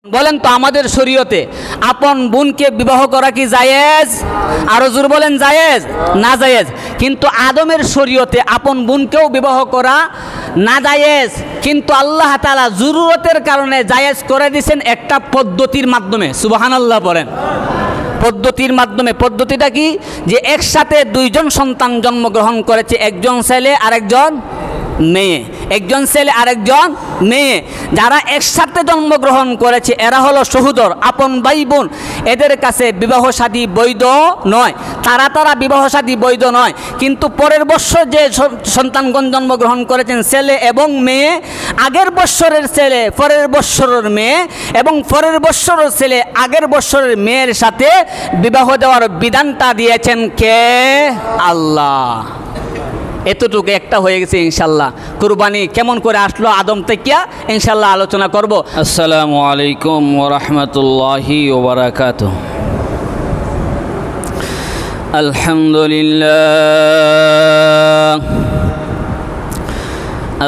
বলেন তো আমাদের শরীয়তে আপন বোনকে বিবাহ করা কি জায়েজ? আরো জোর বলেন, জায়েজ না জায়েজ? কিন্তু আদমের শরীয়তে আপন বোনকেও বিবাহ করা না জায়েজ, কিন্তু আল্লাহ তাআলা জরুরতের কারণে জায়েজ করে দিয়েছেন একটা পদ্ধতির মাধ্যমে। সুবহানাল্লাহ বলেন। পদ্ধতির মাধ্যমে। পদ্ধতিটা কি? যে একসাথে দুইজন সন্তান জন্মগ্রহণ করেছে, একজন ছেলে আরেকজন মেয়ে, একজন ছেলে আরেকজন মেয়ে। যারা একসাথে জন্মগ্রহণ করেছে এরা হলো সহোদর, আপন ভাই বোন। এদের কাছে বিবাহ শাদী বৈধ নয়, তারা বিবাহ শাদী বৈধ নয়। কিন্তু পরের বছর যে সন্তানগণ জন্মগ্রহণ করেছেন, ছেলে এবং মেয়ে, আগের বছরের ছেলে পরের বছরের মেয়ে এবং পরের বছরের ছেলে আগের বছরের মেয়ের সাথে বিবাহ দেওয়ার বিধানটা দিয়েছেন কে? আল্লাহ। এতটুকু একটা হয়ে গেছে। ইনশাল্লাহ কুরবানি কেমন করে আসলো আদম থেকে ইনশাল্লাহ আলোচনা করব। আসসালামু আলাইকুম ওয়া রাহমাতুল্লাহি ওয়া বারাকাতুহু।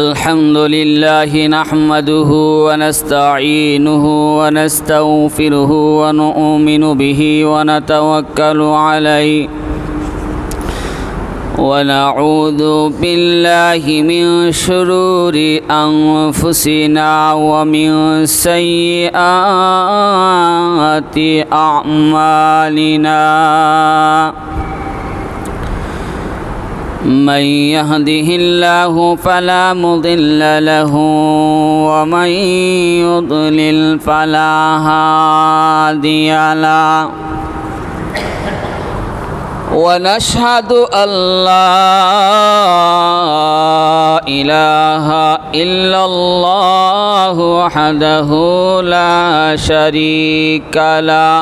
আলহামদুলিল্লাহি নাহমাদুহু ওয়া নাস্তাঈনুহু ওয়া নাস্তাগফিরুহু ওয়া নু'মিনু বিহি ওয়া নাতাওয়াক্কালু আলাইহি ونعوذ بالله من شرور أنفسنا ومن سيئات أعمالنا من يهده الله فلا مضل له ومن يضلل فلا هادي له ونشهد أن لا إله إلا الله وحده لا شريك له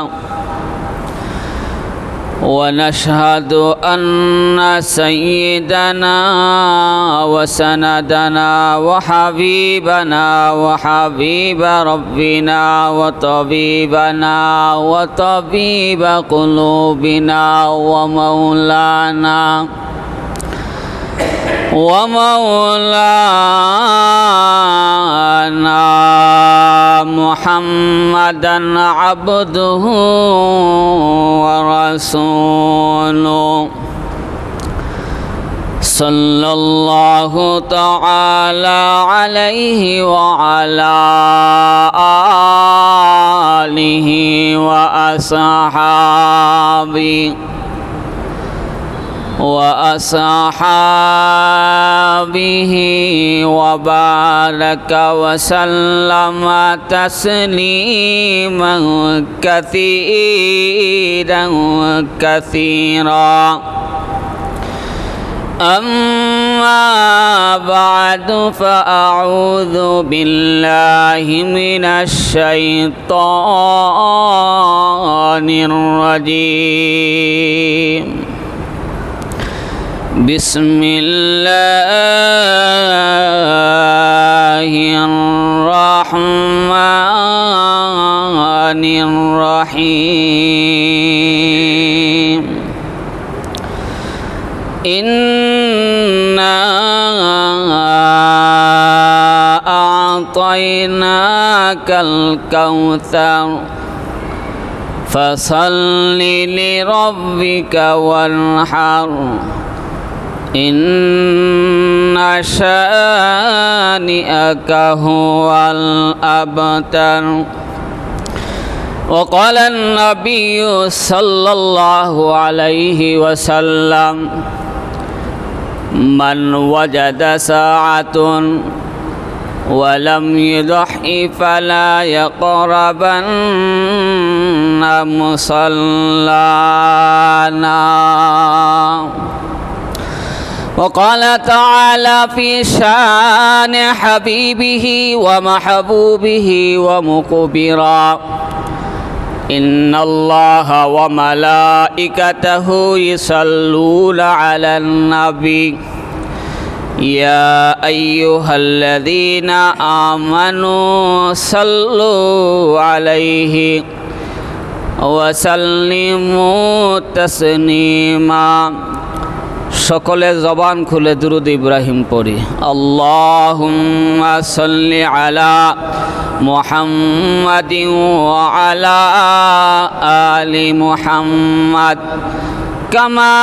ونشهد أن سيدنا وسندنا وحبيبنا وحبيب ربنا وطبيبنا وطبيب قلوبنا ومولانا محمدا عبده ورسوله صلى الله تعالى عليه وعلى آله وأصحابه وبارك وسلم تسليما كثيرا أما بعد فأعوذ بالله من الشيطان الرجيم بسم الله الرحمن الرحيم إنا أعطيناك الكوثر فصل لربك وانحر إن شانئك هو الأبتر. وقال النبي صلى الله عليه وسلم من وجد ساعة ولم يضحي فلا يقربن مصلانا. وقال تعالى في شان حبيبه ومحبوبه ومقبرا إن الله وملائكته يصلون على النبي يا أيها الذين آمنوا صلوا عليه وسلموا تسليما. সকলে জবান খুলে দুরূদ ইব্রাহিম পড়ি। আল্লাহুম্মা সাল্লি আলা মুহাম্মাদিন ওয়া আলা আলি মুহাম্মাদ কামা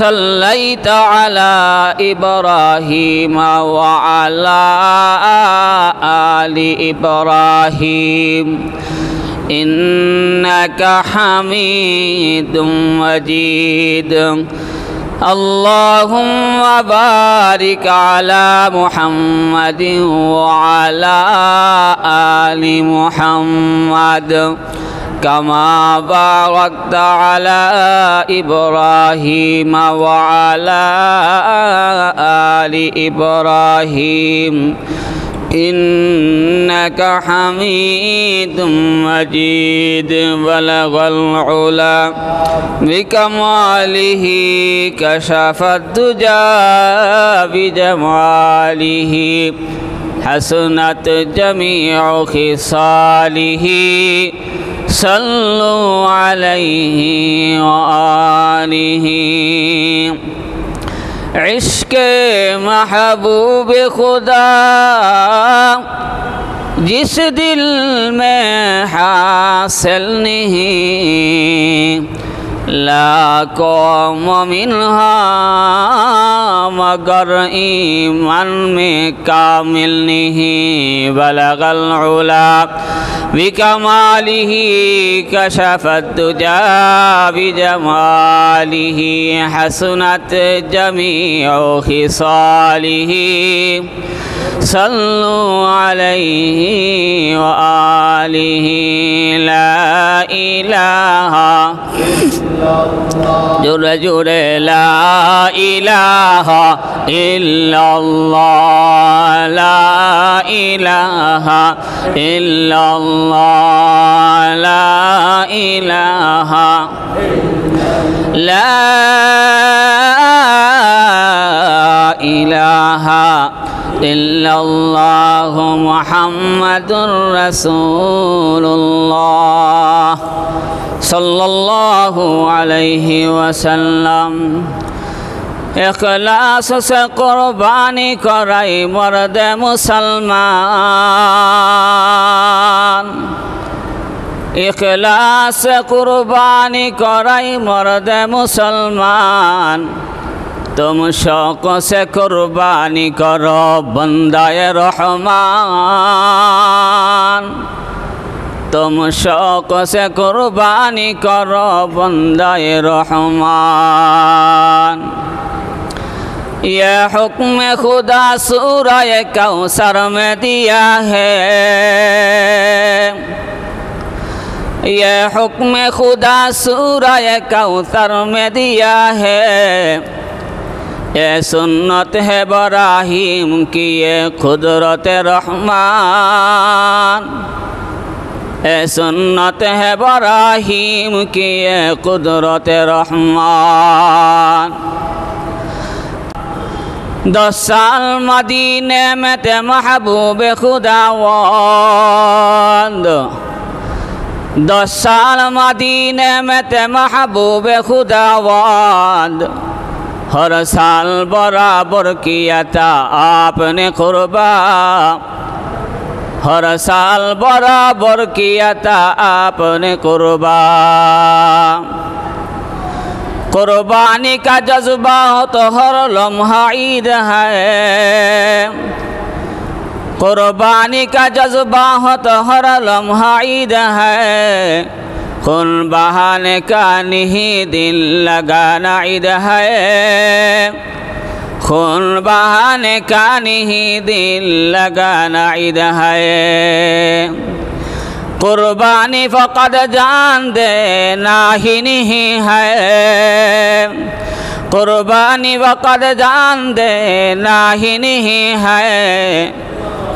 সাল্লাইতা আলা ইব্রাহিম ওয়া আলা আলি ইব্রাহিম ইন্নাকা হামিদুম মাজিদ। আল্লাহুম্মা বারিক আলা মুহাম্মাদিন ওয়া আলা আলি মুহাম্মাদ কামা বারাকতা আলা ইব্রাহিম ওয়া আলা আলি ইব্রাহিম ইন্নাকা হামিদুম মাজিদ। বালাগাল উলা বিকামালিহি কাশাফাদ দুজা বিজামালিহি হাসনাত জামিউ খিসালিহি সাল্লু আলাইহি ওয়া আলিহি। इश्क़े महबूब खुदा जिस दिल में हासिल नहीं लाखों मोमिन मगर ईमान में कामिल नहीं। बलगल उला बिकमालिही कशफत दुजा बिजमालिही हसनत जमीउ खिसालिही सल्लु अलैहि व आलिहि। ला इलाहा जुरे जुरे ला इलाहा इल्लल्लाह ला इलाहा इल्लल्लाह ला इलाहा ला इलाहा इल्लल्लाहु मुहम्मदुर रसूलुल्लाह सल्लल्लाहु अलैहि वसल्लम। इखलास से कुर्बानी कराई मर्द मुसलमान इखलास से कुर्बानी कराई मर्द मुसलमान। तुम शौक़ से कुर्बानी करो बंदाए रहमान। तुम शौक़ से कुर्बानी करो बंदाए रहमान। ये हुक्म खुदा सूरह कौसर में दिया है। ये हुक्म खुदा सूरह कौसर में दिया है। ये सुन्नत है इब्राहीम की ये कुदरत रहमान। ये सुन्नत है इब्राहीम की ये कुदरत रहमान। 10 साल मदीने में ते महबूब खुदावंद 10 साल मदीने में ते महबूब खुदावंद हर साल बराबर किया था आपने कुर्बान। हर साल बराबर किया था आपने कुर्बान। कुर्बानी का जज्बा हो तो हर लम्हा ईद है। कुर्बानी का जज्बा हो तो हर लम्हा ईद है। खून बहाने का नहीं दिल लगाना ईद है। खून बहाने का नहीं दिल लगाना ईद है। कुर्बानी फ़कत जान देना ही नहीं है। कुर्बानी फ़कत जान देना ही नहीं है।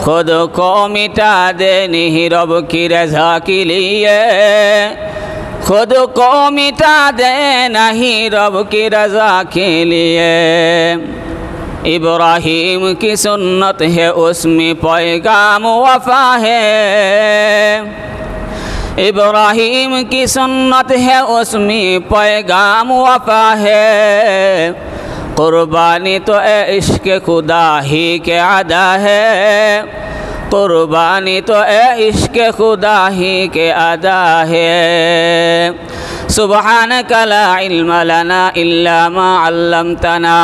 खुद को मिटा देनी ही रब की रज़ा के लिए। खुद को मिटा देना ही रब की रज़ा के लिए। इब्राहीम की सुन्नत है उसमें पैगाम वफ़ा है। इब्राहीम की सुन्नत है उसमें पैगाम वफ़ा है। कुर्बानी तो ए इश्क खुदा ही के अदा है, कुर्बानी तो ए इश्क खुदा ही के अदा है। सुब्हानक ला इल्म लना इल्ला मा अल्लमतना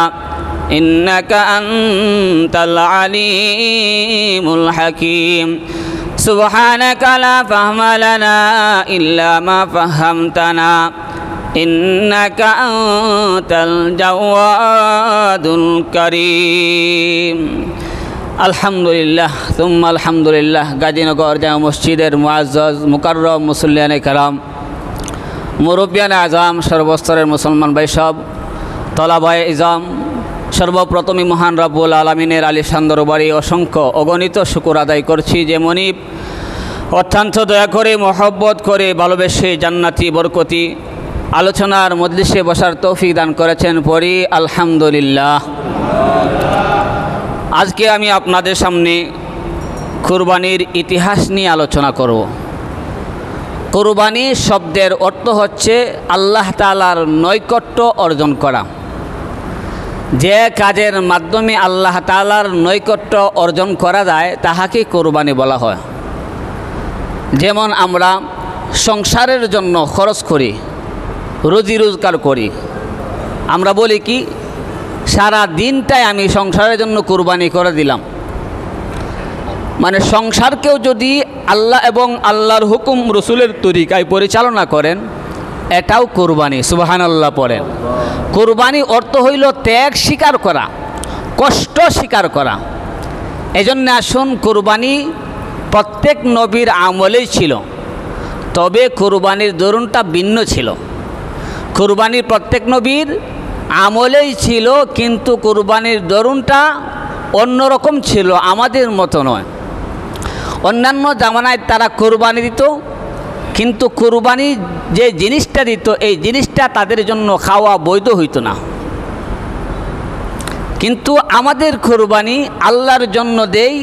इन्नका अंतल अलीमुल हकीम। सुब्हानक ला फहम लना इल्ला मा फहमतना इन्नका अंतल जवादुल करीम। আলহামদুলিল্লাহ তুম্মা আলহামদুলিল্লাহ। গাজীনগর জামে মসজিদের মুআজ্জাজ মুকাররম মুসল্লিয়ানে কারাম, মুরব্বিয়ানে আজম, সর্বস্তরের মুসলমান ভাই সব, তলাবায়ে ইজাম, সর্বপ্রথমই মহান রব্বুল আলমিনের আলিশান দরবারে অসংখ্য অগণিত শুকর আদায় করছি যে মনিব অত্যন্ত দয়া করে মহব্বত করে ভালোবেসে জান্নাতি বরকতি আলোচনার মজলিসে বসার তৌফিক দান করেছেন। পড়ি আলহামদুলিল্লাহ। আজকে আমি আপনাদের সামনে কুরবানির ইতিহাস নিয়ে আলোচনা করব। কুরবানি শব্দের অর্থ হচ্ছে আল্লাহ তাআলার নৈকট্য অর্জন করা। যে কাজের মাধ্যমে আল্লাহ তাআলার নৈকট্য অর্জন করা যায় তাহাকে কুরবানি বলা হয়। যেমন আমরা সংসারের জন্য খরচ করি, রুজি রোজগার করি, আমরা বলি কি সারা দিনটাই আমি সংসারের জন্য কুরবানি করে দিলাম। মানে সংসারকেও যদি আল্লাহ এবং আল্লাহর হুকুম রসুলের তরিকায় পরিচালনা করেন এটাও কুরবানি। সুবহানাল্লাহ পড়েন। কুরবানি অর্থ হইল ত্যাগ স্বীকার করা, কষ্ট স্বীকার করা। এজন্য আসুন, কুরবানি প্রত্যেক নবীর আমলেই ছিল, তবে কুরবানির ধরনটা ভিন্ন ছিল। কুরবানির প্রত্যেক নবীর আমলেই ছিল, কিন্তু কুরবানির ধরনটা অন্যরকম ছিল, আমাদের মতো নয়। অন্যান্য জামানায় তারা কুরবানি দিত, কিন্তু কুরবানি যে জিনিসটা দিত এই জিনিসটা তাদের জন্য খাওয়া বৈধ হইতো না। কিন্তু আমাদের কুরবানি আল্লাহর জন্য দেই,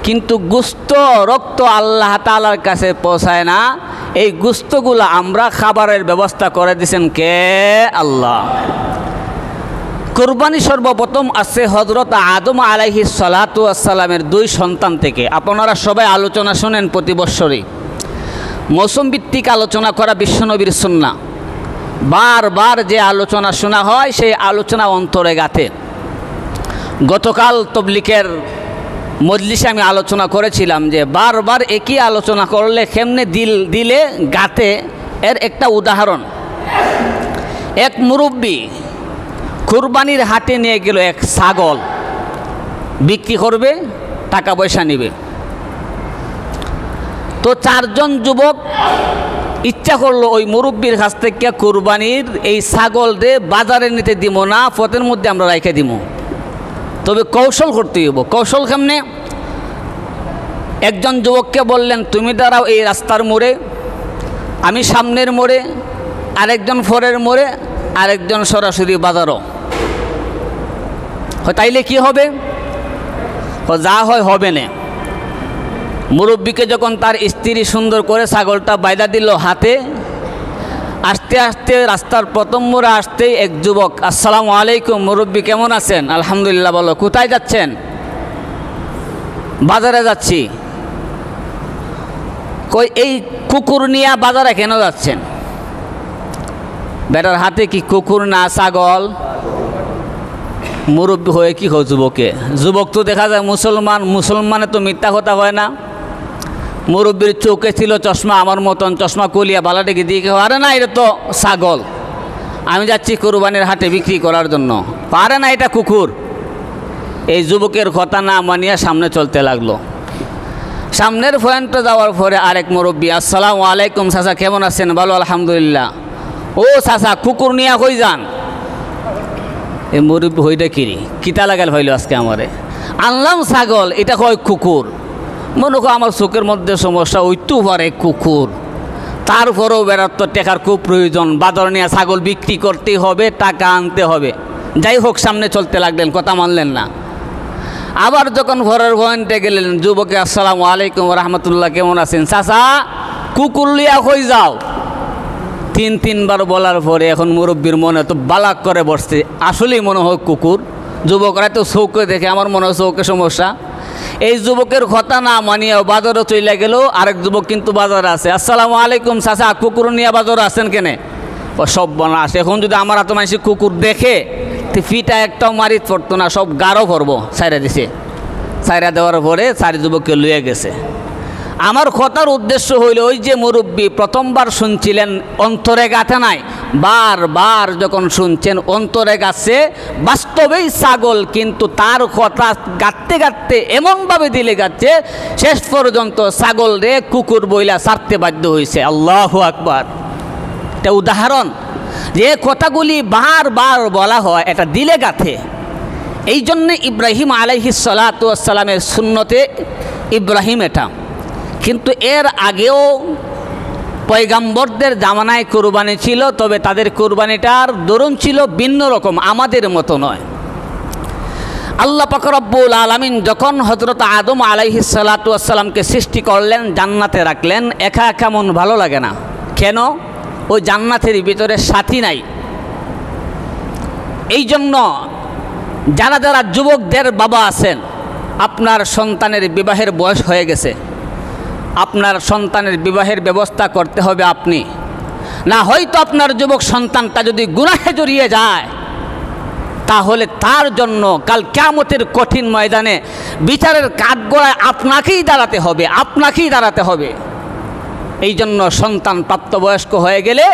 কিন্তু গোশত রক্ত আল্লাহ তাআলার কাছে পৌঁছায় না। এই গোশতগুলো আমরা খাবারের ব্যবস্থা করে দিয়েছেন কে? আল্লাহ। কুরবানি সর্বপ্রথম আছে হযরত আদম আলাইহিস সালাতু ওয়াস সালামের 2 সন্তান থেকে। আপনারা সবাই আলোচনা শুনেন প্রতি বৎসরই, মৌসুম ভিত্তিক আলোচনা করা বিশ্বনবীর সুন্নাহ। বারবার যে আলোচনা শোনা হয় সেই আলোচনা অন্তরে গাঁথে। গতকাল তবলিগের মজলিসে আমি আলোচনা করেছিলাম যে বারবার একই আলোচনা করলে কেমনে দিলে গাঁথে। এর একটা উদাহরণ, এক মুরব্বী কুরবানির হাটে নিয়ে গেল এক ছাগল, বিক্রি করবে, টাকা পয়সা নেবে। তো 4 জন যুবক ইচ্ছা করলো ওই মুরব্বীর কাছ থেকে কুরবানির এই ছাগল দিয়ে বাজারে নিতে দিব না, পথের মধ্যে আমরা রেখে দিব, তবে কৌশল করতে হইব। কৌশল কেমনে? একজন যুবককে বললেন তুমি দাঁড়াও এই রাস্তার মোড়ে, আমি সামনের মোড়ে, আরেকজন পরের মোড়ে, আরেকজন সরাসরি বাজারও। তাইলে কি হবে? যা হয় হবে না। মুরব্বীকে যখন তার স্ত্রী সুন্দর করে ছাগলটা বাইদা দিল হাতে, আস্তে আস্তে রাস্তার প্রথম মোড়ে আসতেই এক যুবক, আসসালামু আলাইকুম, মুরব্বী কেমন আছেন? আলহামদুলিল্লাহ। বলো কোথায় যাচ্ছেন? বাজারে যাচ্ছি। কই এই কুকুর নিয়ে বাজারে কেন যাচ্ছেন? বেটার হাতে কি কুকুর না ছাগল? মুরব্বী হয়ে কি হয় যুবকে? যুবক তো দেখা যায় মুসলমান, মুসলমানে তো মিথ্যা কথা হয় না। মুরব্বীর চোখে ছিল চশমা, আমার মতন চশমা কলিয়া বালাটিকে দিয়ে আরে না এটা তো ছাগল, আমি যাচ্ছি কুরবানির হাটে বিক্রি করার জন্য। পারে না, এটা কুকুর। এই যুবকের কথা না মানিয়া সামনে চলতে লাগলো। সামনের পয়েন্টে যাওয়ার পরে আরেক মুরব্বী, আসসালামু আলাইকুম চাচা কেমন আছেন? বলো আলহামদুলিল্লাহ। ও চাচা কুকুর নিয়ে কই যান? এই মুরব্বী হইটা কিরি কিতা লাগাল হইল আজকে আমারে? আনলাম ছাগল, এটা কয় কুকুর। মনে করো আমার চোখের মধ্যে সমস্যা হইতেও পারে, কুকুর। তারপরেও বেড়ার তো টাকার খুব প্রয়োজন, বাজার নিয়ে ছাগল বিক্রি করতে হবে, টাকা আনতে হবে। যাই হোক সামনে চলতে লাগলেন, কথা মানলেন না। আবার যখন ঘরের পয়েন্টে গেলেন, যুবকে আসসালামু আলাইকুম রহমতুল্লাহ কেমন আছেন? চাচা কুকুর লিয়া কই যাও? তিনবার বলার পরে এখন মুরব্বীর মনে তো বালাক করে বসছে, আসলেই মনে হয় কুকুর। যুবকরা তো চৌকে দেখে, আমার মনে হয় চৌকে সমস্যা। এই যুবকের কথা না মানিয়ে বাজারে চলে গেল। আরেক যুবক কিন্তু বাজারে আছে। আসসালামু আলাইকুম চাচা, কুকুর নিয়ে বাজারে আসেন কেনে? ও সব বনাস। এখন যদি আমার এত মানুষ কুকুর দেখে তো ফিটা একটাও মারিত পড়তো না, সব গাঢ় করবো। সাইরা দিছে, সাইরা দেওয়ার পরে 4 যুবককে লুয়ে গেছে। আমার কথার উদ্দেশ্য হইল, ওই যে মুরব্বী প্রথমবার শুনছিলেন অন্তরে গাঁথে নাই, বারবার যখন শুনছেন অন্তরে গাছে, বাস্তবেই ছাগল, কিন্তু তার কথা গাঁথতে গাঁথতে এমনভাবে দিলে গাচ্ছে শেষ পর্যন্ত ছাগল রে কুকুর বইলা ছাড়তে বাধ্য হয়েছে। আল্লাহু আকবার। এটা উদাহরণ যে কথাগুলি বারবার বলা হয় এটা দিলে গাঁথে। এই জন্যে ইব্রাহিম আলাইহিস সালাতু ওয়াস সালামের সুন্নতে ইব্রাহিম এটা। কিন্তু এর আগেও পয়গাম্বরদের জামানায় কোরবানি ছিল, তবে তাদের কোরবানিটার ধরন ছিল ভিন্ন রকম, আমাদের মতো নয়। আল্লাহ পাক রব্বুল আলামিন যখন হযরত আদম আলাইহিস সালাতু ওয়াস সালামকে সৃষ্টি করলেন, জান্নাতে রাখলেন, একা একা মন ভালো লাগে না। কেন? ওই জান্নাতের ভিতরে সাথী নাই। এই জন্য যারা যারা যুবকদের বাবা আছেন, আপনার সন্তানের বিবাহের বয়স হয়ে গেছে, আপনার সন্তানের বিবাহের ব্যবস্থা করতে হবে আপনি। না হয়তো আপনার যুবক সন্তানটা যদি গুনাহে জড়িয়ে যায়, তাহলে তার জন্য কাল কিয়ামতের কঠিন ময়দানে বিচারের কাঠগড়ায় আপনাকেই দাঁড়াতে হবে, আপনাকেই দাঁড়াতে হবে। এই জন্য সন্তান প্রাপ্তবয়স্ক হয়ে গেলে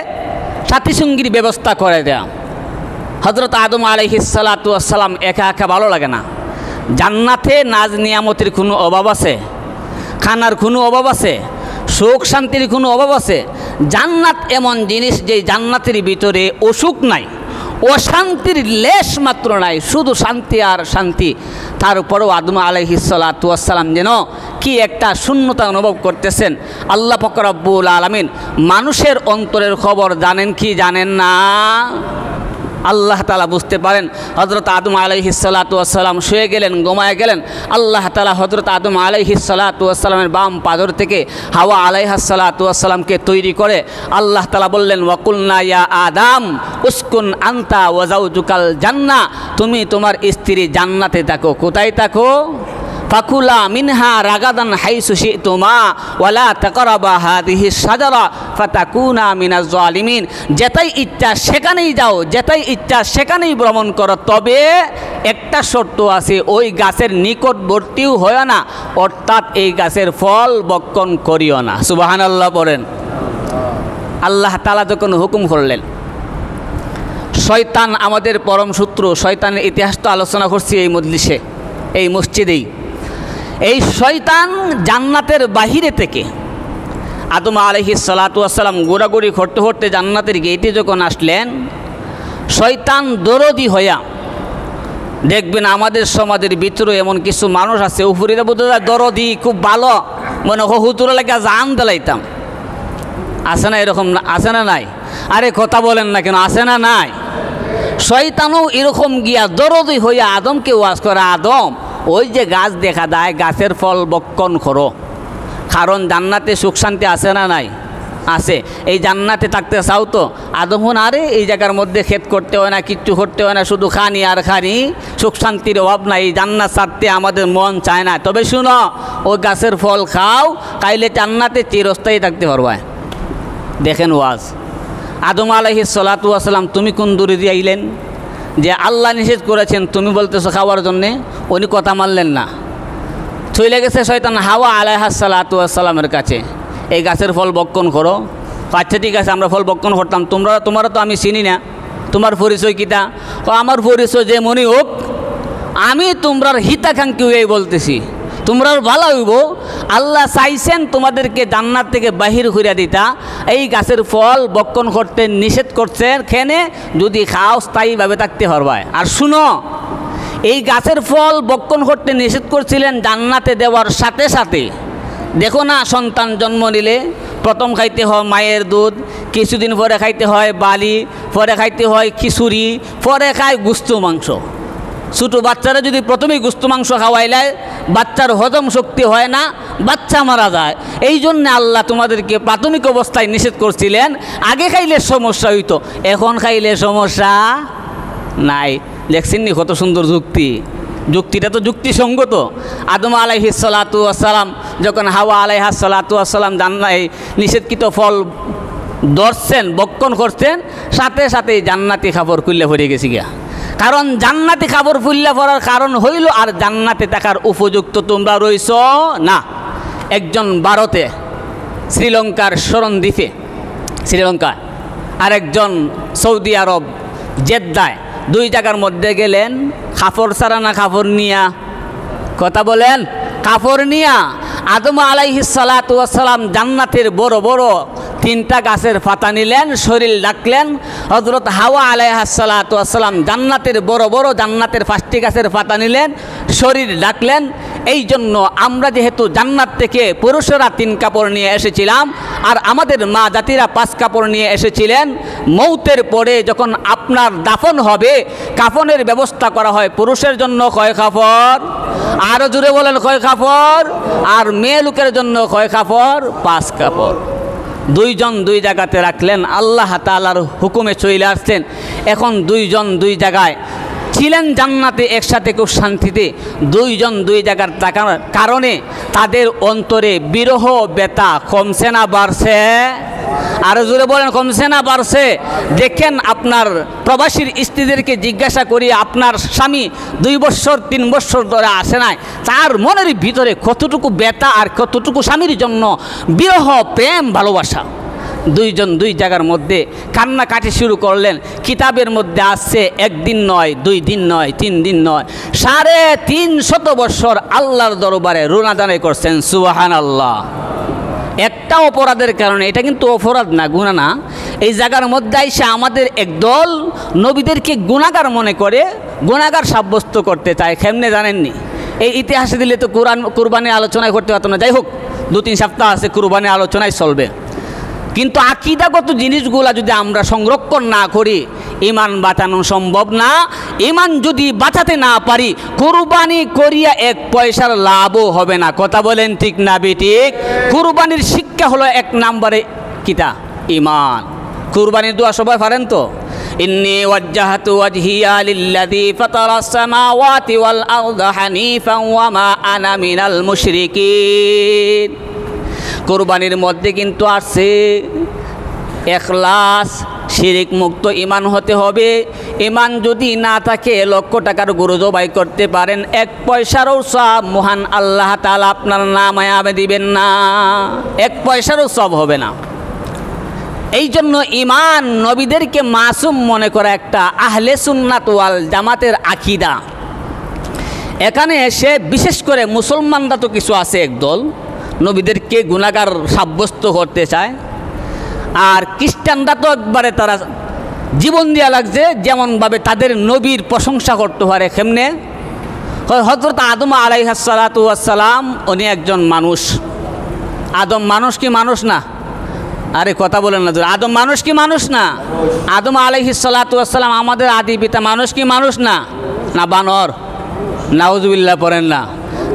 সাথী সঙ্গীর ব্যবস্থা করে দেয়া। হযরত আদম আলাইহিস সালাতু ওয়াস সালাম একা একা ভালো লাগে না। জান্নাতে নাজ নিয়ামতের কোনো অভাব আছে? খানার কোনো অভাব আছে? সুখ শান্তির কোনো অভাব আছে? জান্নাত এমন জিনিস যে জান্নাতের ভিতরে অসুখ নাই, অশান্তির লেশ মাত্র নাই, শুধু শান্তি আর শান্তি। তারপরেও আদম আলাইহিস সালাতু ওয়াস সালাম যেন কি একটা শূন্যতা অনুভব করতেছেন। আল্লাহ পাক রব্বুল আলামিন মানুষের অন্তরের খবর জানেন কি জানেন না? আল্লাহ তাআলা বুঝতে পারেন। হযরত আদম আলাইহিস সালাতু ওয়াস সালাম শুয়ে গেলেন, ঘুমায় গেলেন। আল্লাহ তাআলা হযরত আদম আলাইহিস সালাতু ওয়াস সালামের বাম পাদর থেকে হাওয়া আলাইহাস সালাতু ওয়াস সালামকে তৈরি করে আল্লাহ তাআলা বললেন, ওয়াকুলনা ইয়া আদম উসকুন আনতা ওয়া যাওজুকাল জান্নাহ, তুমি তোমার স্ত্রী জান্নাতে থাকো। কোথায় থাকো? ফাকুলা মিনহা রাগাদান হাইসু শিতুমা ওয়ালা তাকরাবা হাদিহি শাজারা ফাতাকুনা মিনাজ জালিমিন। যেটাই ইচ্ছা সেখানেই যাও, যেটাই ইচ্ছা সেখানেই ভ্রমণ করো, তবে একটা শর্ত আছে, ওই গাছের নিকটবর্তীও হয় না, অর্থাৎ এই গাছের ফল ভক্ষণ করিও না। সুবহানাল্লাহ বলেন। আল্লাহ তাআলা যখন হুকুম করলেন, শয়তান আমাদের পরম শত্রু। শয়তানের ইতিহাস তো আলোচনা করছি এই মজলিসে, এই মসজিদেই। এই শয়তান জান্নাতের বাহিরে থেকে আদম আলাইহিস সালাতু ওয়াস সালাম ঘোরাঘুরি করতে করতে জান্নাতের গেটে যখন আসলেন, শয়তান দরদি হইয়া, দেখবেন আমাদের সমাজের ভিতরে এমন কিছু মানুষ আছে, উপরে বোঝা যায় দরদি, খুব ভালো, মনে হয় হুতুর লাগে জান দিলাইতাম। আছে না এরকম? আছে না নাই? আরে কথা বলেন না কেন, আছে না নাই? শয়তানও এরকম গিয়া দরদি হইয়া আদমকে ওয়াজ করে, আদম ওই যে গাছ দেখা যায়, গাছের ফল ভক্ষণ করো, কারণ জান্নাতে সুখ শান্তি আছে না নাই? আছে। এই জান্নাতে থাকতে চাও তো? আদম হন, আরে এই জায়গার মধ্যে ক্ষেত করতে হয় না, কিচ্ছু করতে হয় না, শুধু খানি আর খানি, সুখ শান্তির অভাব নাই, এই জান্নাত ছাড়তে আমাদের মন চায় না। তবে শুনো, ওই গাছের ফল খাও, খাইলে জান্নাতে চিরস্থায়ী থাকতে পারবা। দেখেন ওয়াজ। আদম আলাইহিস সালাতু ওয়াস সালাম তুমি কোন দূরে দিয়ে আইলেন যে আল্লাহ নিষেধ করেছেন, তুমি বলতেছো খাওয়ার জন্যে? উনি কথা মানলেন না, চলে গেছে শয়তান হাওয়া আলাইহাস সালাতু ওয়াস সালামের কাছে, এই গাছের ফল ভক্ষণ করো। আচ্ছা ঠিক আছে, আমরা ফল ভক্ষণ করতাম, তোমরা তো আমি চিনি না, তোমার পরিচয় কিটা? আমার পরিচয় যে মনে হোক, আমি তোমরার হিতাকাঙ্ক্ষী হয়ে বলতেছি, তোমরার ভালো হইব। আল্লাহ চাইছেন তোমাদেরকে জান্নাত থেকে বাহির কইরা দিতা, এই গাছের ফল ভক্ষণ করতে নিষেধ করছেন, খেনে যদি খাও স্থায়ীভাবে থাকতে পারবা। আর শুনো, এই গাছের ফল ভক্ষণ করতে নিষেধ করছিলেন জান্নাতে দেওয়ার সাথে সাথে, দেখো না সন্তান জন্ম নিলে প্রথম খাইতে হয় মায়ের দুধ, কিছুদিন পরে খাইতে হয় বালি, পরে খাইতে হয় খিচুড়ি, পরে খায় গোস্ত মাংস। ছোটো বাচ্চারা যদি প্রথমেই গোস্ত মাংস খাওয়াইলে বাচ্চার হজম শক্তি হয় না, বাচ্চা মারা যায়। এই জন্যে আল্লাহ তোমাদেরকে প্রাথমিক অবস্থায় নিষেধ করছিলেন। আগে খাইলে সমস্যা হইতো, এখন খাইলে সমস্যা নাই। দেখছেন নি কত সুন্দর যুক্তি? যুক্তিটা তো যুক্তিসঙ্গত। আদম আলাইহিস সালাতু ওয়াস সালাম যখন হাওয়া আলাইহাস সালাতু ওয়াস সালাম জান্নাতে নিষেধকৃত ফল ধরছেন, বক্ষণ করছেন, সাথে সাথেই জান্নাতি খাবার খুললে পড়ে গেছি গিয়া। কারণ জান্নাতি খাবার ফুল্লা পড়ার কারণ হইল আর জান্নাতে থাকার উপযুক্ত তোমরা রইছ না। একজন ভারতে, শ্রীলঙ্কার শরণদ্বীপে, শ্রীলঙ্কা, আর একজন সৌদি আরব জেদ্দায়, দুই জায়গার মধ্যে গেলেন কাপড় ছাড়া না কাপড় নিয়া? কথা বলেন, কাপড় নিয়া। আদম আলাইহিস সালাতু ওয়াস সালাম জান্নাতের বড় বড় 3টা গাছের পাতা নিলেন, শরীর ডাকলেন। হযরত হাওয়া আলাইহাস সালাতু ওয়াস সালাম জান্নাতের বড় বড় জান্নাতের 5টি গাছের পাতা নিলেন, শরীর ডাকলেন। এই জন্য আমরা যেহেতু জান্নাত থেকে পুরুষেরা 3 কাপড় নিয়ে এসেছিলাম আর আমাদের মা জাতিরা 5 কাপড় নিয়ে এসেছিলেন, মৌতের পরে যখন আপনার দাফন হবে কাফনের ব্যবস্থা করা হয় পুরুষের জন্য কয় কাপড়? আরও জুড়ে বলেন কয় কাপড়? আর মেয়ে লোকের জন্য কয় কাপড়? 5 কাপড়। 2 জন 2 জায়গাতে রাখলেন, আল্লাহ তাআলার হুকুমে চলে আসছেন। এখন 2 জন 2 জায়গায় ছিলেন জান্নাতে একসাথে খুব শান্তিতে। 2 জন 2 জায়গার থাকার কারণে তাদের অন্তরে বিরহ ব্যথা কমছে না বাড়ছে? আরও জোরে বলেন কমছে না বাড়ছে? দেখেন আপনার প্রবাসীর স্ত্রীদেরকে জিজ্ঞাসা করি, আপনার স্বামী 2 বছর 3 বছর ধরে আসে নাই, তার মনের ভিতরে কতটুকু ব্যথা আর কতটুকু স্বামীর জন্য বিরহ, প্রেম, ভালোবাসা। 2 জন 2 জায়গার মধ্যে কান্নাকাটি শুরু করলেন। কিতাবের মধ্যে আসছে 1 দিন নয়, 2 দিন নয়, 3 দিন নয়, 350 বছর আল্লাহর দরবারে রুনাদানাই করছেন। সুবহানাল্লাহ। একটা অপরাধের কারণে, এটা কিন্তু অপরাধ না, গুনাহ না। এই জায়গার মধ্যে এসে আমাদের একদল নবীদেরকে গুনাহগার মনে করে গুনাহগার সাব্যস্ত করতে চায়। কেমনে জানেননি? এই ইতিহাসে দিলে তো কুরবানির আলোচনায় করতে পারতো না। যাই হোক, 2-3 সপ্তাহ আছে, কুরবানির আলোচনায় চলবে। কিন্তু আকীদাগত জিনিসগুলা যদি আমরা সংরক্ষণ না করি ঈমান বাঁচানো সম্ভব না। ঈমান যদি বাঁচাতে না পারি কুরবানি করিয়া 1 পয়সার লাভও হবে না। কথা বলেন ঠিক না বেঠিক? কুরবানির শিক্ষা হলো 1 নম্বরে কিতা? ঈমান। কুরবানির দোয়া সবাই পারেন তো? ইন্নী ওয়াজ্জাহতু ওয়াজহিয়া লিল্লাযী ফাতারাস সামাওয়াতি ওয়াল আরদা হানিফান ওয়া মা আনা মিনাল মুশরিকিন। কুরবানির মধ্যে কিন্তু আছে ইখলাস, শিরিক মুক্ত ঈমান হতে হবে। ঈমান যদি না থাকে 1 লক্ষ টাকার গরু জবাই করতে পারেন, 1 পয়সারও সওয়াব মহান আল্লাহ তাআলা আপনার নামায়ে দিবেন না, 1 পয়সারও সওয়াব হবে না। এই জন্য ঈমান নবীদেরকে মাসুম মনে করা একটা আহলে সুন্নাত ওয়াল জামাতের আকীদা। এখানে এসে বিশেষ করে মুসলমানরা তো কিছু আছে একদল নবীদেরকে গুনাহগার সাব্যস্ত করতে চায়, আর খ্রিস্টানরা তো একবারে তারা জীবন দেওয়া লাগছে যেমনভাবে তাদের নবীর প্রশংসা করতে পারে। কেমনে? হযরত আদম আলাইহিস সালাতু ওয়াস সালাম উনি একজন মানুষ। আদম মানুষ কি মানুষ না? আরে কথা বলেন না, আদম মানুষ কি মানুষ না? আদম আলাইহিস সালাতু ওয়াস সালাম আমাদের আদি পিতা, মানুষ কি মানুষ না? না বানর? নাউজুবিল্লাহ পড়েন না।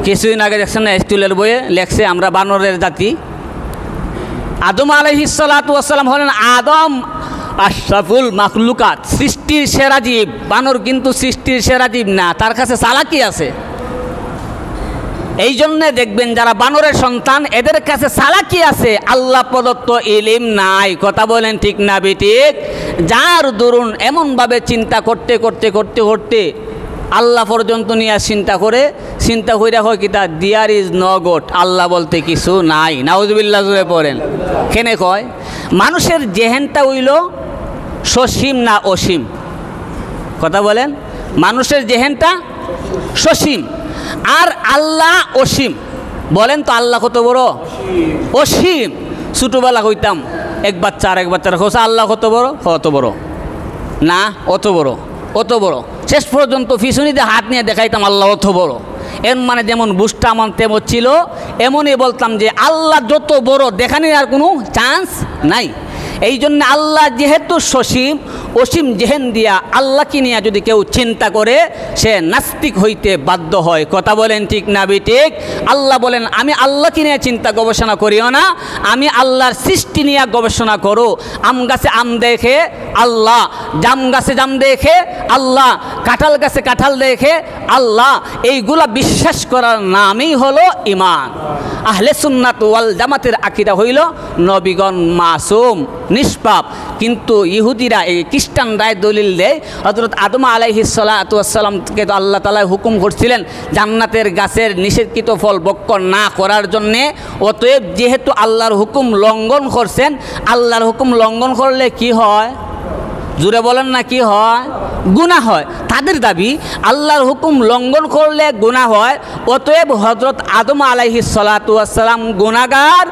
কিছুদিন আগে দেখছেন না স্কুলের বইয়ে লেখছে আমরা বানরের জাতি। আদম আলাইহিস সালাতু ওয়াস সালাম হলেন আদম আশরাফুল মাখলুকাত, সৃষ্টির সেরা জীব। বানর কিন্তু সৃষ্টির সেরা জীব না, তার কাছে চালাকি আছে। এই জন্যে দেখবেন যারা বানরের সন্তান এদের কাছে চালাকি আছে, আল্লাহ প্রদত্ত ইলম নাই। কথা বলেন ঠিক না বেঠিক? যার দরুন এমনভাবে চিন্তা করতে করতে করতে করতে আল্লাহ পর্যন্ত নিয়ে চিন্তা কইরা হয় কিতা দিয়ার ইজ নো গড, আল্লাহ বলতে কিছু নাই। নাউজুবিল্লাহ জুড়ে পড়েন। কেনে কয় মানুষের জেহেনটা হইল সসীম না অসীম? কথা বলেন। মানুষের জেহেনটা সসীম আর আল্লাহ অসীম। বলেন তো আল্লাহ কত বড়? অসীম। ছোটোবেলা কইতাম এক বাচ্চা আর এক বাচ্চারা খোঁজা আল্লাহ কত বড়? কত বড় না, অত বড়, অত বড়। শেষ পর্যন্ত পিছনিতে হাত নিয়ে দেখাইতাম আল্লাহ অত বড়। এর মানে যেমন বুঝটা আমার তেমন ছিল, এমনই বলতাম যে আল্লাহ যত বড় দেখানোর আর কোনো চান্স নাই। এই জন্য আল্লাহ যেহেতু সসীম, অসীম জেহেন দিয়া আল্লাহকে নিয়ে যদি কেউ চিন্তা করে সে নাস্তিক হইতে বাধ্য হয়। কথা বলেন ঠিক না ঠিক? আল্লাহ বলেন আমি আল্লাহকে নিয়ে চিন্তা গবেষণা করিও না, আমি আল্লাহর সৃষ্টি নিয়ে গবেষণা করো। আম গাছে আম দেখে আল্লাহ, জাম গাছে জাম দেখে আল্লাহ, কাঁঠাল গাছে কাঁঠাল দেখে আল্লাহ। এইগুলা বিশ্বাস করার নামই হলো ঈমান। আহলে সুন্নাত ওয়াল জামাতের আকীদা হইল নবীগণ মাসুম, নিষ্পাপ। কিন্তু ইহুদিরা, এই খ্রিস্টানরাই দলিল দেয় হযরত আদম আলাইহিস সালাতু ওয়াস সালামকে তো আল্লাহ তাআলা হুকুম করছিলেন জান্নাতের গাছের নিষেধকৃত ফল ভক্ষণ না করার জন্যে। অতএব যেহেতু আল্লাহর হুকুম লঙ্ঘন করছেন, আল্লাহর হুকুম লঙ্ঘন করলে কি হয়? জুড়ে বলেন না, কি হয়? গুনাহ হয়। তাদের দাবি আল্লাহর হুকুম লঙ্ঘন করলে গুনাহ হয়। অতএব হযরত আদম আলাইহিস সালাতু ওয়াস সালাম গুনাহগার,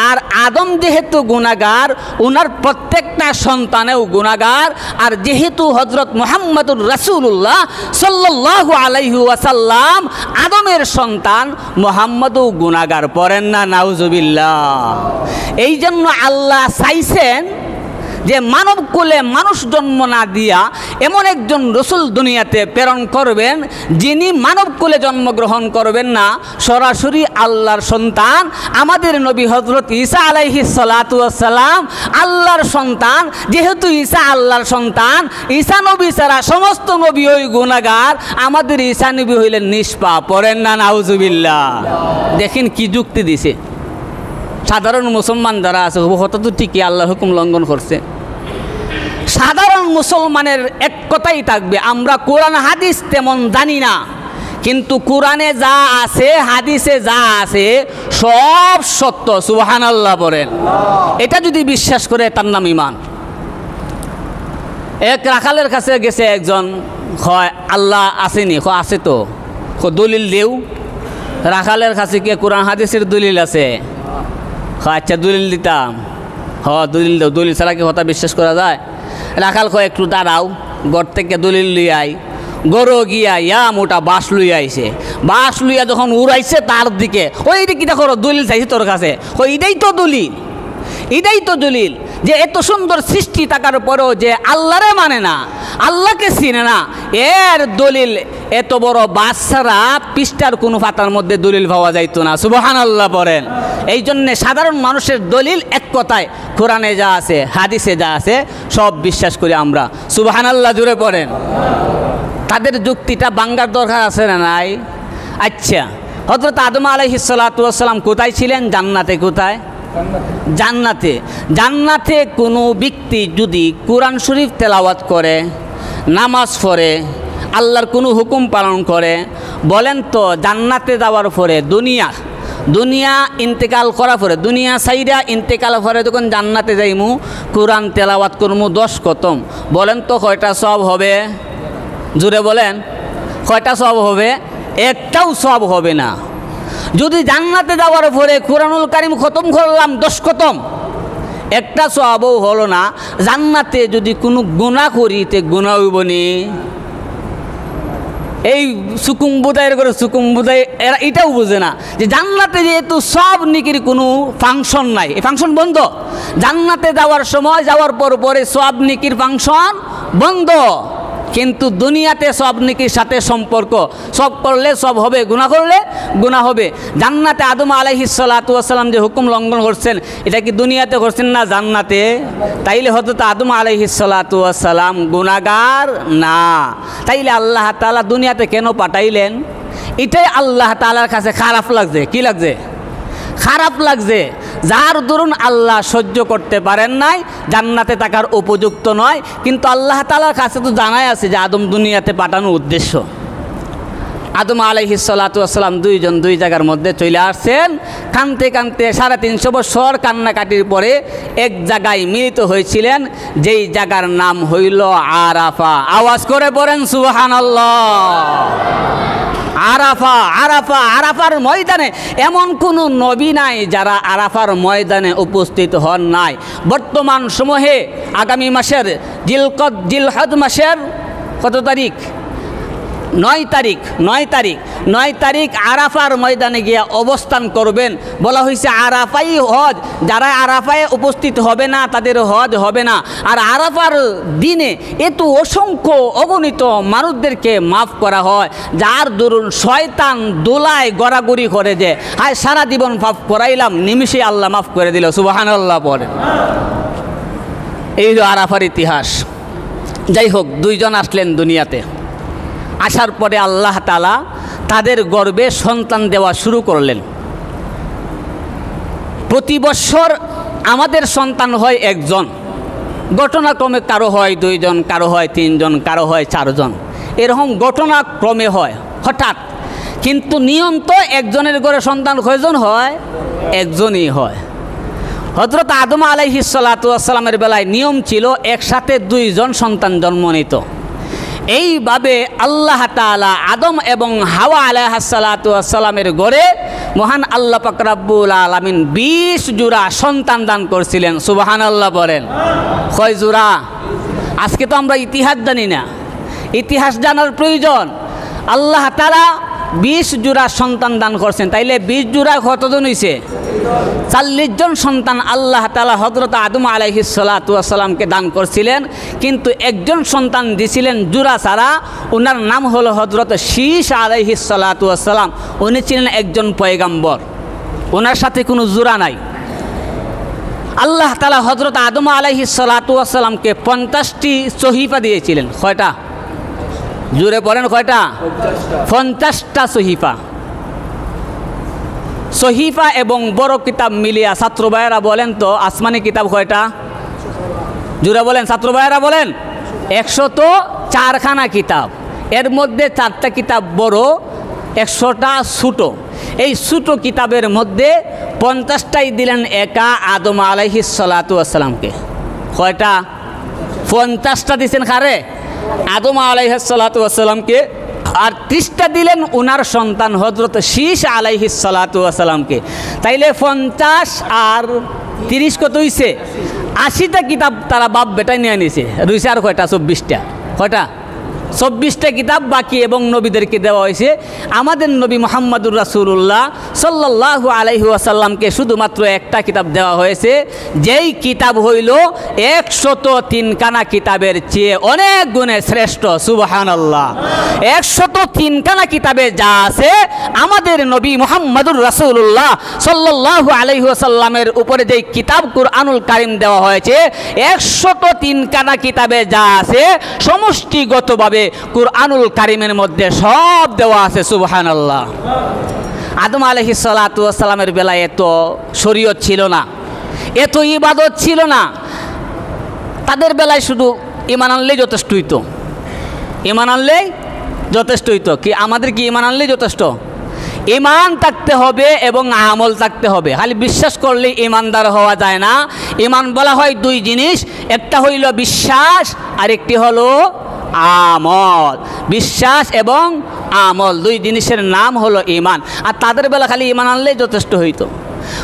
আর আদম যেহেতু গুনাহগার ওনার প্রত্যেকটা সন্তানেও গুনাহগার। আর যেহেতু হযরত মুহাম্মদুর রাসূলুল্লাহ সাল্লাল্লাহু আলাইহি ওয়াসাল্লাম আদমের সন্তান, মুহাম্মদও গুনাহগার। পড়েন না নাউজুবিল্লাহ। এই জন্য আল্লাহ চাইছেন যে মানব কুলে মানুষ জন্ম না দিয়া এমন একজন রসুল দুনিয়াতে প্রেরণ করবেন যিনি মানব কুলে জন্মগ্রহণ করবেন না, সরাসরি আল্লাহর সন্তান আমাদের নবী হযরত ঈসা আলাইহিস সালাতু ওয়াস সালাম আল্লাহর সন্তান। যেহেতু ঈসা আল্লাহর সন্তান, ঈসা নবী ছাড়া সমস্ত নবী ওই গুনাহগার, আমাদের ঈসা নবী হইলেন নিষ্পাপ। পড়েন না নাউজুবিল্লাহ। দেখেন কি যুক্তি দিছে। সাধারণ মুসলমান যারা আছে হত তো ঠিকই আল্লাহর হুকুম লঙ্ঘন করছে। সাধারণ মুসলমানের এক কথাই থাকবে, আমরা কোরআন হাদিস তেমন জানি না, কিন্তু কোরআনে যা আছে হাদিসে যা আছে সব সত্য। সুবহানাল্লাহ বলেন। এটা যদি বিশ্বাস করে তার নাম ঈমান। এক রাখালের কাছে গেছে একজন, হয় আল্লাহ আসেনি? আছে তো, দলিল দেও। রাখালের কাছে কি কোরআন হাদিসের দলিল আছে? আচ্ছা দলিল দিতাম। দলিল দাও। দলিল ছাড়া কি কথা বিশ্বাস করা যায়? রাখাল কয় একটু দাঁড়াও, ঘর থেকে দলিল লুই আই। গরু গিয়া ইয়া মোটা বাঁশ লুই আইছে। বাঁশ লুইয়া যখন উড়াইছে তার দিকে, ওই দিকে দেখো দলিল চাইছে তোর কাছে। এটাই তো দলিল, এটাই তো দলিল যে এত সুন্দর সৃষ্টি থাকার পরেও যে আল্লাহরে মানে না, আল্লাহকে চিনে না, এর দলিল এত বড় বাচ্চারা পৃষ্ঠার কোনো পাতার মধ্যে দলিল পাওয়া যাইতো না। সুবহানাল্লাহ বলেন। এই জন্যে সাধারণ মানুষের দলিল এক কথায় কোরআনে যা আছে হাদিসে যা আছে সব বিশ্বাস করি আমরা। সুবহানাল্লাহ জুড়ে পড়েন। তাদের যুক্তিটা বাঙ্গার দরকার আছে না নাই? আচ্ছা, হযরত আদম আলাইহিস সালাতু ওয়াস সালাম কোথায় ছিলেন? জান্নাতে। কোথায়? জান্নাতে। জান্নাতে কোনো ব্যক্তি যদি কোরআন শরীফ তেলাওয়াত করে, নামাজ পড়ে, আল্লাহর কোনো হুকুম পালন করে, বলেন তো জান্নাতে যাওয়ার পরে দুনিয়া ইন্তেকাল করার পরে, দুনিয়া সাইরা ইন্তেকাল পরে যখন জান্নাতে যাইমু, কোরআন তেলাওয়াত করমু 10 খতম, বলেন তো কয়টা সওয়াব হবে? জুড়ে বলেন, কয়টা সওয়াব হবে? একটাও সওয়াব হবে না। যদি জান্নাতে যাওয়ার পরে কোরআনুল কারীম খতম করলাম 10 খতম, একটা সওয়াবও হলো না। জান্নাতে যদি কোনো গুনাহ করি তে গুনাহ হইব নি? এই সুকুম বুদাইয়ের করে সুকুম বুদাই এরা এটাও বুঝে না যে জান্নাতে যেহেতু সব নিকির কোনো ফাংশন নাই, এই ফাংশন বন্ধ। জান্নাতে যাওয়ার সময় যাওয়ার পরে সব নিকির ফাংশন বন্ধ, কিন্তু দুনিয়াতে সব নেকির সাথে সম্পর্ক। সব করলে সব হবে, গুনাহ করলে গুনাহ হবে। জান্নাতে আদম আলাইহিস সালাতু ওয়াস সালাম যে হুকুম লঙ্ঘন করছেন, এটা কি দুনিয়াতে করছেন না জান্নাতে? তাইলে হযরত আদম আলাইহিস সালাতু ওয়াস সালাম গুনাহগার না। তাইলে আল্লাহ তাআলা দুনিয়াতে কেন পাঠাইলেন? এটাই আল্লাহ তাআলার কাছে খারাপ লাগছে। কি লাগছে? খারাপ লাগছে। যার দরুন আল্লাহ সহ্য করতে পারেন নাই, জান্নাতে থাকার উপযুক্ত নয়। কিন্তু আল্লাহ তাআলার কাছে তো জানাই আছে যে আদম দুনিয়াতে পাঠানোর উদ্দেশ্য। আদম আলাইহিস সালাতু ওয়াস সালাম দুইজন দুই জায়গার মধ্যে চলে আসছেন। কানতে কানতে 350 বছর কান্নাকাটির পরে এক জায়গায় মিলিত হয়েছিলেন, যেই জায়গার নাম হইল আরাফা। আওয়াজ করে পড়েন সুবহানাল্লাহ। আরাফা, আরাফা, আরাফার ময়দানে এমন কোনো নবী নাই যারা আরাফার ময়দানে উপস্থিত হন নাই। বর্তমান সময়ে আগামী মাসের জিলহজ মাসের কত তারিখ? নয় তারিখ আরাফার ময়দানে গিয়ে অবস্থান করবেন। বলা হয়েছে আরাফাই হজ, যারা আরাফায় উপস্থিত হবে না তাদের হজ হবে না। আর আরাফার দিনে এত অসংখ্য অগণিত মানুষদেরকে মাফ করা হয়, যার দরুন শয়তান দোলায় গড়াগড়ি করে যে হায় সারা জীবন মাফ করাইলাম, নিমিষে আল্লাহ মাফ করে দিল। সুবহানাল্লাহ পড়ে। এই যে আরাফার ইতিহাস। যাই হোক, দুইজন আসলেন দুনিয়াতে। আসার পরে আল্লাহ তাআলা তাদের গর্ভে সন্তান দেওয়া শুরু করলেন। প্রতি বৎসর আমাদের সন্তান হয় একজন, ঘটনাক্রমে কারো হয় দুইজন, কারো হয় তিনজন, কারো হয় চারজন, এরকম ঘটনাক্রমে হয় হঠাৎ। কিন্তু নিয়ম তো একজনের ঘরে সন্তান কয়জন হয়? একজনই হয়। হযরত আদম আলাইহিস সালাতু ওয়াস সালামের বেলায় নিয়ম ছিল একসাথে দুইজন সন্তান জন্ম নিত। এইভাবে আল্লাহ তাআলা আদম এবং হাওয়া আলাইহিস সালাতু ওয়াস সালামের ঘরে মহান আল্লাহ পাক রব্বুল আলামিন 20 জোড়া সন্তান দান করেছিলেন। সুবহানাল্লাহ বলেন। কয় জোড়া? আজকে তো আমরা ইতিহাস জানি না, ইতিহাস জানার প্রয়োজন। আল্লাহ তাআলা 20 জোড়া সন্তান দান করছেন। তাইলে 20 জোড়া কতজন হইছে? 40 জন সন্তান আল্লাহ তাআলা হযরত আদম আলাইহিস সালাতু ওয়াস সালামকে দান করছিলেন। কিন্তু একজন সন্তান দিছিলেন জোড়া ছাড়া, ওনার নাম হলো হযরত শীস আলাইহিস সালাতু ওয়াস সালাম। উনি ছিলেন একজন পয়গাম্বর, ওনার সাথে কোনো জোড়া নাই। আল্লাহ তাআলা হযরত আদম আলাইহিস সালাতু ওয়াস সালামকে 50টি সহিফা দিয়েছিলেন। কয়টা? জোরে পড়েন, কয়টা? 50টা সহিফা। সহিফা এবং বড় কিতাব মিলিয়া ছাত্র ভাইয়েরা বলেন তো আসমানি কিতাব কয়টা? জোরে বলেন, ছাত্র ভাইয়েরা বলেন। 104খানা কিতাব, এর মধ্যে 4টা কিতাব বড়, 100টা ছোটো। এই ছোটো কিতাবের মধ্যে 50টাই দিলেন একা আদম আলাইহিস সালাতু ওয়াস সালামকে। কয়টা? 50টা দিয়েছেন কারে? আদম আলাইহিস সালাতু ওয়াস সালামকে। আর 30টা দিলেন ওনার সন্তান হযরত শীস আলাইহিস সালাতু ওয়াস সালামকে। তাইলে 50 আর 30 কত হইছে? 80টা কিতাব তারা বাপ বেটায় নিয়ে নিয়েছে। রইছে আর কয়টা? 24টা। কয়টা? 24টা কিতাব বাকি এবং নবীদেরকে দেওয়া হয়েছে। আমাদের নবী মুহাম্মদুর রাসূলুল্লাহ সাল্লাল্লাহু আলাইহি ওয়াসাল্লামকে শুধুমাত্র একটা কিতাব দেওয়া হয়েছে, যেই কিতাব হইল 103খানা কিতাবের চেয়ে অনেক গুণে শ্রেষ্ঠ। সুবহানাল্লাহ। 103খানা কিতাবে যা আছে, আমাদের নবী মুহাম্মদুর রাসূলুল্লাহ সাল্লাল্লাহু আলাইহি ওয়াসাল্লামের উপরে যেই কিতাব কুরআনুল কারীম দেওয়া হয়েছে, 103খানা কিতাবে যা আছে সমষ্টিগতভাবে কুরআনুল কারীমের মধ্যে সব দেওয়া আছে। সুবহানাল্লাহ। আদম আলাইহিস সালাতু ওয়াস সালামের বেলায় এত শরীয়ত ছিল না, এত ইবাদত ছিল না। তাদের বেলায় শুধু ঈমান আনলেই যথেষ্ট হইতো, ঈমান আনলেই যথেষ্ট হইতো। কি আমাদের কি ঈমান আনলেই যথেষ্ট? ঈমান থাকতে হবে এবং আমল থাকতে হবে। খালি বিশ্বাস করলে ঈমানদার হওয়া যায় না। ঈমান বলা হয় দুই জিনিস, একটা হইল বিশ্বাস আর একটি হলো আমল। বিশ্বাস এবং আমল দুই জিনিসের নাম হলো ঈমান। আর তাদের বেলা খালি ঈমান আনলেই যথেষ্ট হইতো।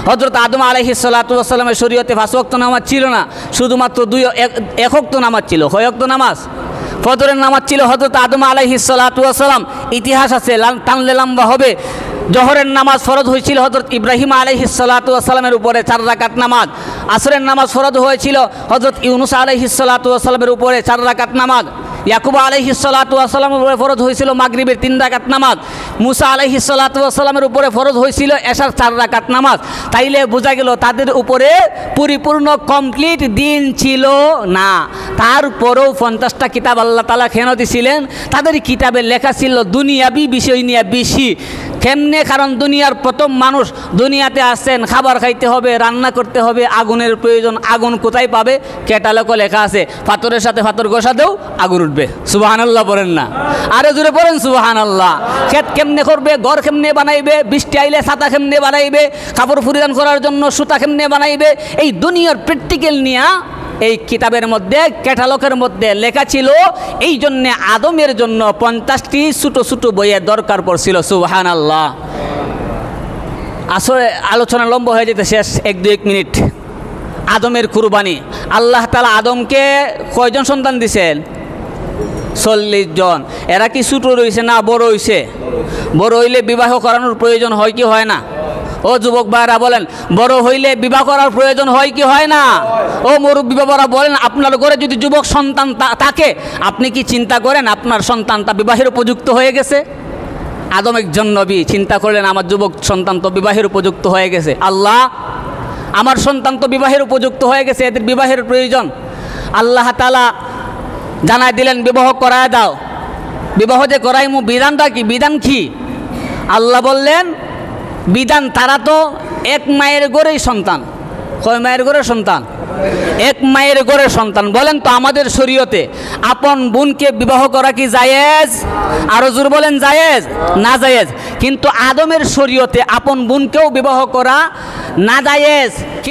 হযরত আদম আলাইহিস সালাতু ওয়াস সালামের শরীয়তে 5 ওয়াক্ত নামাজ ছিল না, শুধুমাত্র 1 ওয়াক্ত নামাজ ছিল। কয় ওয়াক্ত নামাজ? ফজরের নামাজ ছিল হযরত আদম আলাইহিস সালাতু ওয়াস সালাম। ইতিহাস আছে, টানলে লম্বা হবে। জোহরের নামাজ ফরজ হয়েছিল হযরত ইব্রাহিম আলাইহিস সালাতু ওয়াস সালামের উপরে 4 রাকাত নামাজ। আসরের নামাজ ফরজ হয়েছিল হযরত ইউনুস আলাইহিস সালাতু ওয়াস সালামের উপরে 4 রাকাত নামাজ। ইয়াকুব আলাইহিস সালাতু ওয়াস সালামের উপরে ফরজ হয়েছিল মাগরিবের 3 রাকাত নামাজ। মুসা আলাইহিস সালাতু ওয়াস সালামের উপরে ফরজ হয়েছিল এশার 4 রাকাত নামাজ। তাইলে বোঝা গেল তাদের উপরে পরিপূর্ণ কমপ্লিট দিন ছিল না। তারপরেও 50টা কিতাব আল্লাহ তাআলা কেন দিছিলেন? তাদের কিতাবে লেখা ছিল দুনিয়াবি বিষয় নিয়ে বেশি। কেমনে? কারণ দুনিয়ার প্রথম মানুষ দুনিয়াতে আসছেন, খাবার খাইতে হবে, রান্না করতে হবে, আগুনের প্রয়োজন। আগুন কোথায় পাবে? ক্যাটালগে লেখা আছে, পাথরের সাথে পাথর ঘষা দেও আগুন উঠবে। সুবহানাল্লাহ বলেন না? আরে জোরে বলেন সুবহানাল্লাহ। ক্ষেত কেমনে করবে, ঘর কেমনে বানাইবে, বৃষ্টি আইলে ছাতা কেমনে বানাইবে, কাপড় পরিধান করার জন্য সুতা কেমনে বানাইবে, এই দুনিয়ার প্র্যাকটিক্যাল নিয়ে এই কিতাবের মধ্যে ক্যাটালগের মধ্যে লেখা ছিল। এই জন্যে আদমের জন্য 50টি ছোটো ছোটো বইয়ের দরকার পড়ছিল। সুবহানাল্লাহ। আসলে আলোচনা লম্বা হয়ে যেতে শেষ 1-2 মিনিট। আদমের কুরবানি। আল্লাহ তাআলা আদমকে কয়জন সন্তান দিছেন? 40 জন। এরা কি ছোটো রয়েছে না বড় হইছে? বড় হইলে বিবাহ করানোর প্রয়োজন হয় কি হয় না? ও যুবক ভাইরা বলেন, বড় হইলে বিবাহ করার প্রয়োজন হয় কি হয় না? ও মুরব্বী বাবারা বলেন, আপনার ঘরে যদি যুবক সন্তান থাকে, আপনি কি চিন্তা করেন আপনার সন্তানটা বিবাহের উপযুক্ত হয়ে গেছে? আদম একজন নবী, চিন্তা করলেন আমার যুবক সন্তান তো বিবাহের উপযুক্ত হয়ে গেছে। আল্লাহ, আমার সন্তান তো বিবাহের উপযুক্ত হয়ে গেছে, এদের বিবাহের প্রয়োজন। আল্লাহ তাআলা জানাই দিলেন, বিবাহ করায় দাও। বিবাহ যে করাইমু, বিধানটা কি? বিধান কি? আল্লাহ বললেন বিধান, তারা তো এক মায়ের গড়েই সন্তান। কয় মায়ের গড়ের সন্তান? এক মায়ের গড়ের সন্তান। বলেন তো আমাদের শরীয়তে আপন বোনকে বিবাহ করা কি জায়েজ? আরো জোর বলেন, জায়েজ না জায়েজ? কিন্তু আদমের শরীয়তে আপন বোনকেও বিবাহ করা না জায়েজ।